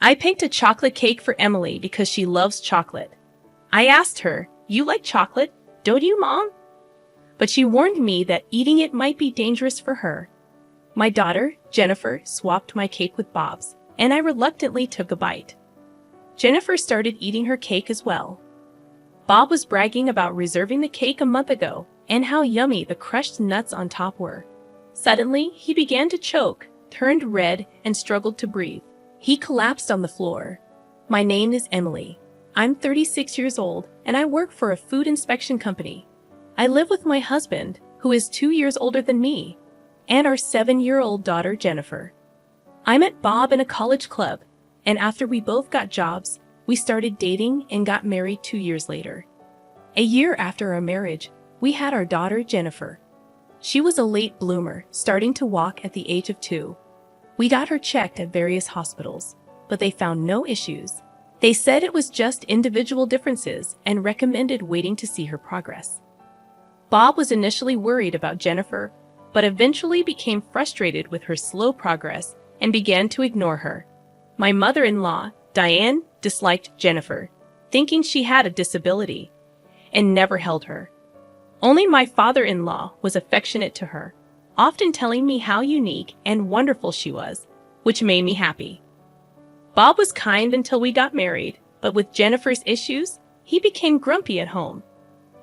I picked a chocolate cake for Emily because she loves chocolate. I asked her, "You like chocolate, don't you, Mom?" But she warned me that eating it might be dangerous for her. My daughter, Jennifer, swapped my cake with Bob's, and I reluctantly took a bite. Jennifer started eating her cake as well. Bob was bragging about reserving the cake a month ago and how yummy the crushed nuts on top were. Suddenly, he began to choke, turned red, and struggled to breathe. He collapsed on the floor. My name is Emily. I'm 36 years old, and I work for a food inspection company. I live with my husband, who is 2 years older than me, and our 7-year-old daughter, Jennifer. I met Bob in a college club, and after we both got jobs, we started dating and got married 2 years later. A year after our marriage, we had our daughter, Jennifer. She was a late bloomer, starting to walk at the age of 2. We got her checked at various hospitals, but they found no issues. They said it was just individual differences and recommended waiting to see her progress. Bob was initially worried about Jennifer, but eventually became frustrated with her slow progress and began to ignore her. My mother-in-law, Diane, disliked Jennifer, thinking she had a disability, and never held her. Only my father-in-law was affectionate to her, often telling me how unique and wonderful she was, which made me happy. Bob was kind until we got married, but with Jennifer's issues, he became grumpy at home.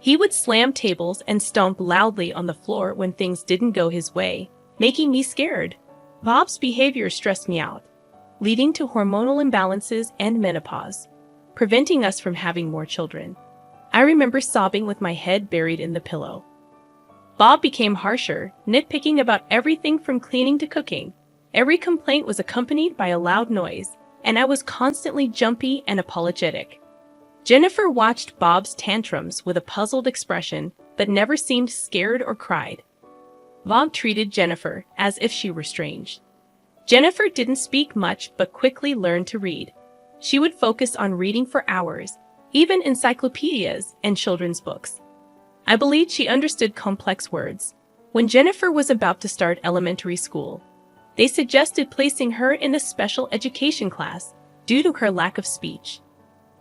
He would slam tables and stomp loudly on the floor when things didn't go his way, making me scared. Bob's behavior stressed me out, leading to hormonal imbalances and menopause, preventing us from having more children. I remember sobbing with my head buried in the pillow. Bob became harsher, nitpicking about everything from cleaning to cooking. Every complaint was accompanied by a loud noise, and I was constantly jumpy and apologetic. Jennifer watched Bob's tantrums with a puzzled expression, but never seemed scared or cried. Bob treated Jennifer as if she were strange. Jennifer didn't speak much but quickly learned to read. She would focus on reading for hours, even encyclopedias and children's books. I believed she understood complex words. When Jennifer was about to start elementary school, they suggested placing her in a special education class due to her lack of speech.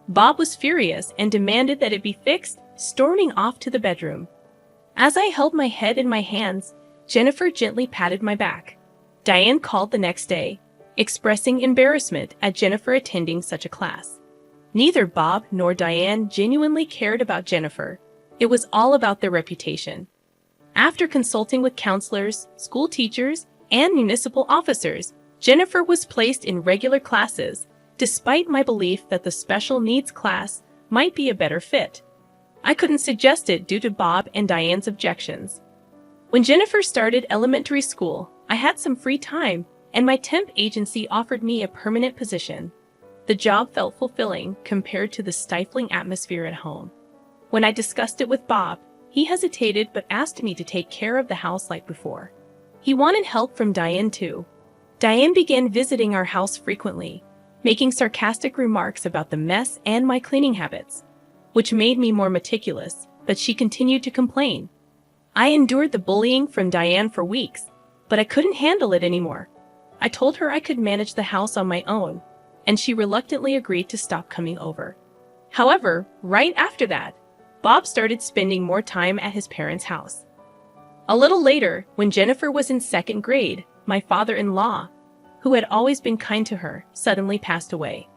Bob was furious and demanded that it be fixed, storming off to the bedroom. As I held my head in my hands, Jennifer gently patted my back. Diane called the next day, expressing embarrassment at Jennifer attending such a class. Neither Bob nor Diane genuinely cared about Jennifer. It was all about their reputation. After consulting with counselors, school teachers, and municipal officers, Jennifer was placed in regular classes, despite my belief that the special needs class might be a better fit. I couldn't suggest it due to Bob and Diane's objections. When Jennifer started elementary school, I had some free time, and my temp agency offered me a permanent position. The job felt fulfilling compared to the stifling atmosphere at home. When I discussed it with Bob, he hesitated but asked me to take care of the house like before. He wanted help from Diane too. Diane began visiting our house frequently, making sarcastic remarks about the mess and my cleaning habits, which made me more meticulous, but she continued to complain. I endured the bullying from Diane for weeks, but I couldn't handle it anymore. I told her I could manage the house on my own, and she reluctantly agreed to stop coming over. However, right after that, Bob started spending more time at his parents' house. A little later, when Jennifer was in 2nd grade, my father-in-law, who had always been kind to her, suddenly passed away.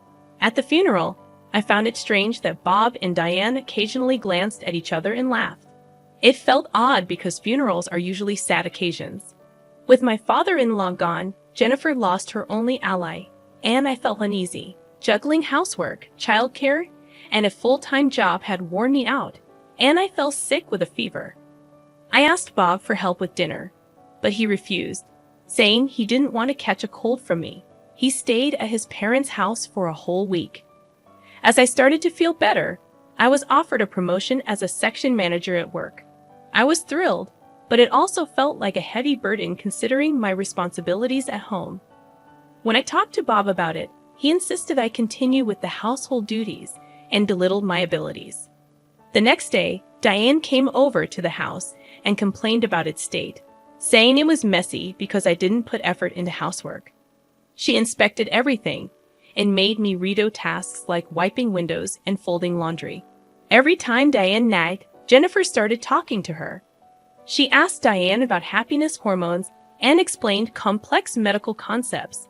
At the funeral, I found it strange that Bob and Diane occasionally glanced at each other and laughed. It felt odd because funerals are usually sad occasions. With my father-in-law gone, Jennifer lost her only ally, and I felt uneasy. Juggling housework, childcare, and a full-time job had worn me out, and I fell sick with a fever. I asked Bob for help with dinner, but he refused, saying he didn't want to catch a cold from me. He stayed at his parents' house for a whole week. As I started to feel better, I was offered a promotion as a section manager at work. I was thrilled, but it also felt like a heavy burden considering my responsibilities at home. When I talked to Bob about it, he insisted I continue with the household duties and belittled my abilities. The next day, Diane came over to the house and complained about its state, saying it was messy because I didn't put effort into housework. She inspected everything, and made me redo tasks like wiping windows and folding laundry. Every time Diane nagged, Jennifer started talking to her. She asked Diane about happiness hormones and explained complex medical concepts,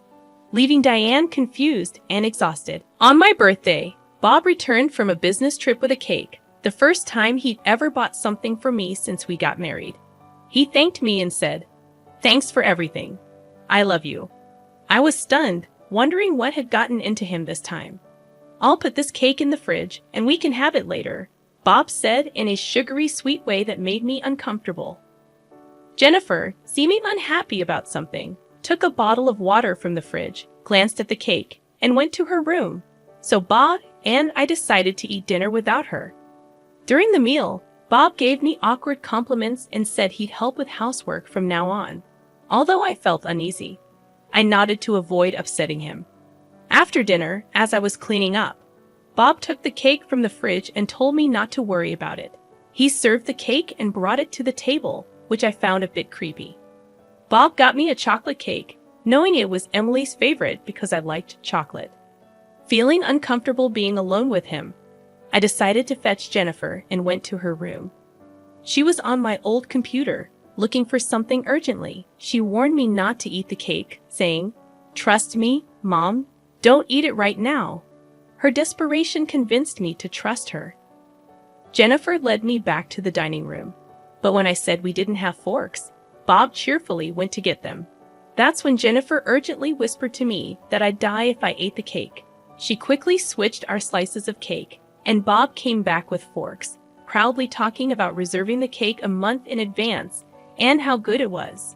leaving Diane confused and exhausted. On my birthday, Bob returned from a business trip with a cake, the first time he'd ever bought something for me since we got married. He thanked me and said, "Thanks for everything. I love you." I was stunned, wondering what had gotten into him this time. "I'll put this cake in the fridge and we can have it later," Bob said in a sugary sweet way that made me uncomfortable. Jennifer, seeming unhappy about something, took a bottle of water from the fridge, glanced at the cake, and went to her room. So Bob and I decided to eat dinner without her. During the meal, Bob gave me awkward compliments and said he'd help with housework from now on. Although I felt uneasy, I nodded to avoid upsetting him. After dinner, as I was cleaning up, Bob took the cake from the fridge and told me not to worry about it. He served the cake and brought it to the table, which I found a bit creepy. Bob got me a chocolate cake, knowing it was Emily's favorite because I liked chocolate. Feeling uncomfortable being alone with him, I decided to fetch Jennifer and went to her room. She was on my old computer, looking for something urgently. She warned me not to eat the cake, saying, "Trust me, Mom, don't eat it right now." Her desperation convinced me to trust her. Jennifer led me back to the dining room, but when I said we didn't have forks, Bob cheerfully went to get them. That's when Jennifer urgently whispered to me that I'd die if I ate the cake. She quickly switched our slices of cake, and Bob came back with forks, proudly talking about reserving the cake a month in advance and how good it was.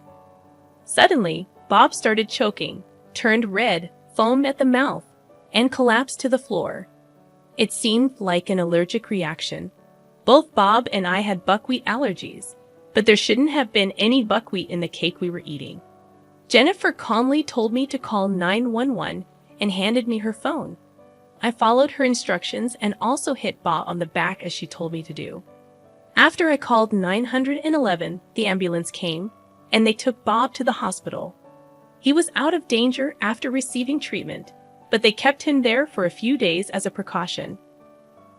Suddenly, Bob started choking, turned red, foamed at the mouth, and collapsed to the floor. It seemed like an allergic reaction. Both Bob and I had buckwheat allergies, but there shouldn't have been any buckwheat in the cake we were eating. Jennifer calmly told me to call 911 and handed me her phone. I followed her instructions and also hit Bob on the back as she told me to do. After I called 911, the ambulance came, and they took Bob to the hospital. He was out of danger after receiving treatment, but they kept him there for a few days as a precaution.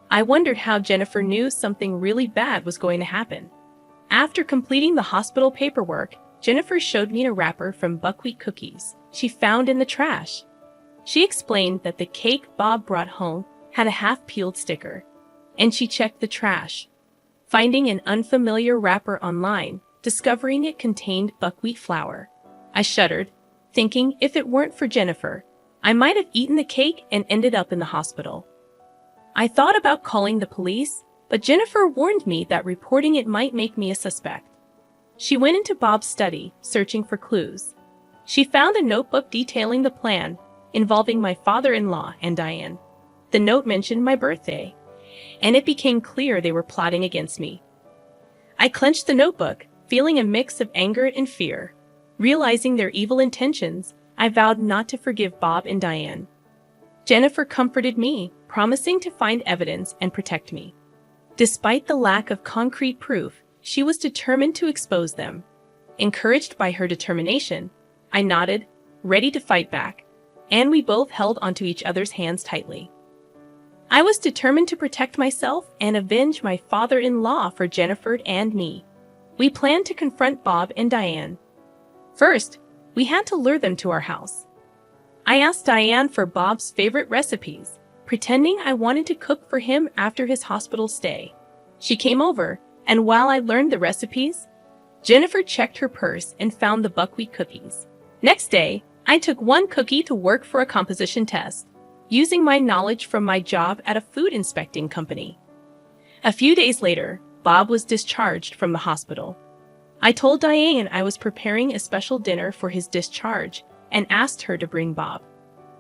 I wondered how Jennifer knew something really bad was going to happen. After completing the hospital paperwork, Jennifer showed me a wrapper from buckwheat cookies she found in the trash. She explained that the cake Bob brought home had a half-peeled sticker, and she checked the trash, finding an unfamiliar wrapper online, discovering it contained buckwheat flour. I shuddered, thinking if it weren't for Jennifer, I might have eaten the cake and ended up in the hospital. I thought about calling the police, but Jennifer warned me that reporting it might make me a suspect. She went into Bob's study, searching for clues. She found a notebook detailing the plan, involving my father-in-law and Diane. The note mentioned my birthday, and it became clear they were plotting against me. I clenched the notebook, feeling a mix of anger and fear. Realizing their evil intentions, I vowed not to forgive Bob and Diane. Jennifer comforted me, promising to find evidence and protect me. Despite the lack of concrete proof, she was determined to expose them. Encouraged by her determination, I nodded, ready to fight back, and we both held onto each other's hands tightly. I was determined to protect myself and avenge my father-in-law for Jennifer and me. We planned to confront Bob and Diane. First, we had to lure them to our house. I asked Diane for Bob's favorite recipes, pretending I wanted to cook for him after his hospital stay. She came over, and while I learned the recipes, Jennifer checked her purse and found the buckwheat cookies. Next day, I took one cookie to work for a composition test, using my knowledge from my job at a food inspecting company. A few days later, Bob was discharged from the hospital. I told Diane I was preparing a special dinner for his discharge and asked her to bring Bob.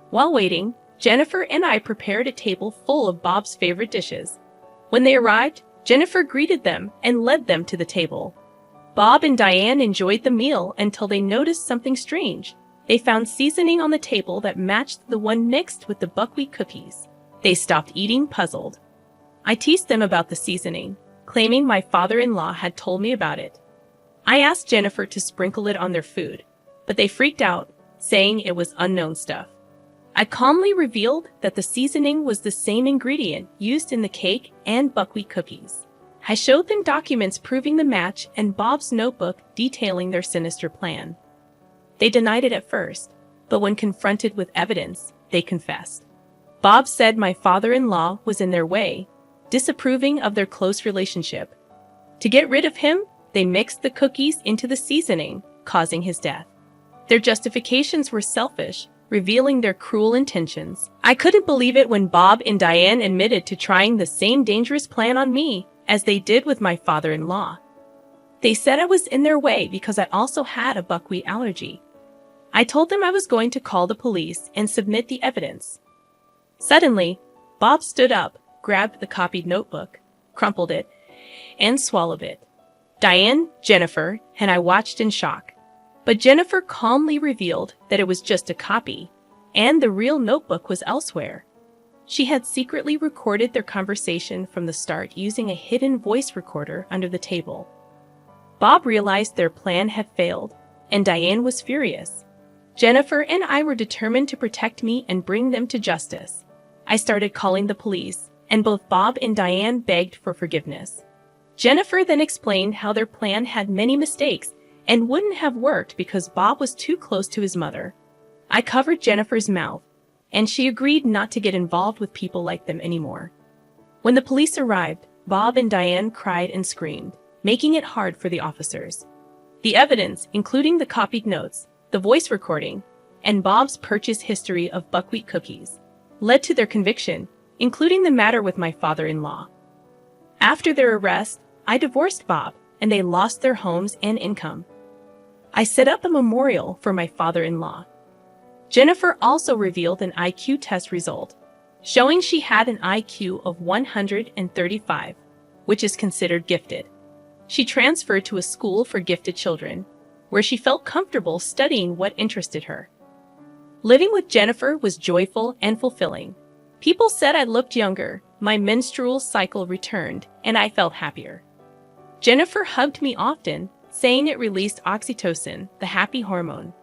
While waiting, Jennifer and I prepared a table full of Bob's favorite dishes. When they arrived, Jennifer greeted them and led them to the table. Bob and Diane enjoyed the meal until they noticed something strange. They found seasoning on the table that matched the one mixed with the buckwheat cookies. They stopped eating, puzzled. I teased them about the seasoning, claiming my father-in-law had told me about it. I asked Jennifer to sprinkle it on their food, but they freaked out, saying it was unknown stuff. I calmly revealed that the seasoning was the same ingredient used in the cake and buckwheat cookies. I showed them documents proving the match and Bob's notebook detailing their sinister plan. They denied it at first, but when confronted with evidence, they confessed. Bob said my father-in-law was in their way, disapproving of their close relationship. To get rid of him, they mixed the cookies into the seasoning, causing his death. Their justifications were selfish, revealing their cruel intentions. I couldn't believe it when Bob and Diane admitted to trying the same dangerous plan on me as they did with my father-in-law. They said I was in their way because I also had a buckwheat allergy. I told them I was going to call the police and submit the evidence. Suddenly, Bob stood up, grabbed the copied notebook, crumpled it, and swallowed it. Diane, Jennifer, and I watched in shock. But Jennifer calmly revealed that it was just a copy, and the real notebook was elsewhere. She had secretly recorded their conversation from the start using a hidden voice recorder under the table. Bob realized their plan had failed, and Diane was furious. Jennifer and I were determined to protect me and bring them to justice. I started calling the police, and both Bob and Diane begged for forgiveness. Jennifer then explained how their plan had many mistakes and wouldn't have worked because Bob was too close to his mother. I covered Jennifer's mouth, and she agreed not to get involved with people like them anymore. When the police arrived, Bob and Diane cried and screamed, making it hard for the officers. The evidence, including the copied notes, the voice recording, and Bob's purchase history of buckwheat cookies, led to their conviction, including the matter with my father-in-law. After their arrest, I divorced Bob, and they lost their homes and income. I set up a memorial for my father-in-law. Jennifer also revealed an IQ test result, showing she had an IQ of 135, which is considered gifted. She transferred to a school for gifted children, where she felt comfortable studying what interested her. Living with Jennifer was joyful and fulfilling. People said I looked younger, my menstrual cycle returned, and I felt happier. Jennifer hugged me often, saying it released oxytocin, the happy hormone.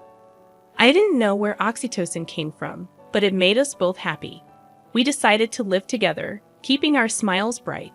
I didn't know where oxytocin came from, but it made us both happy. We decided to live together, keeping our smiles bright.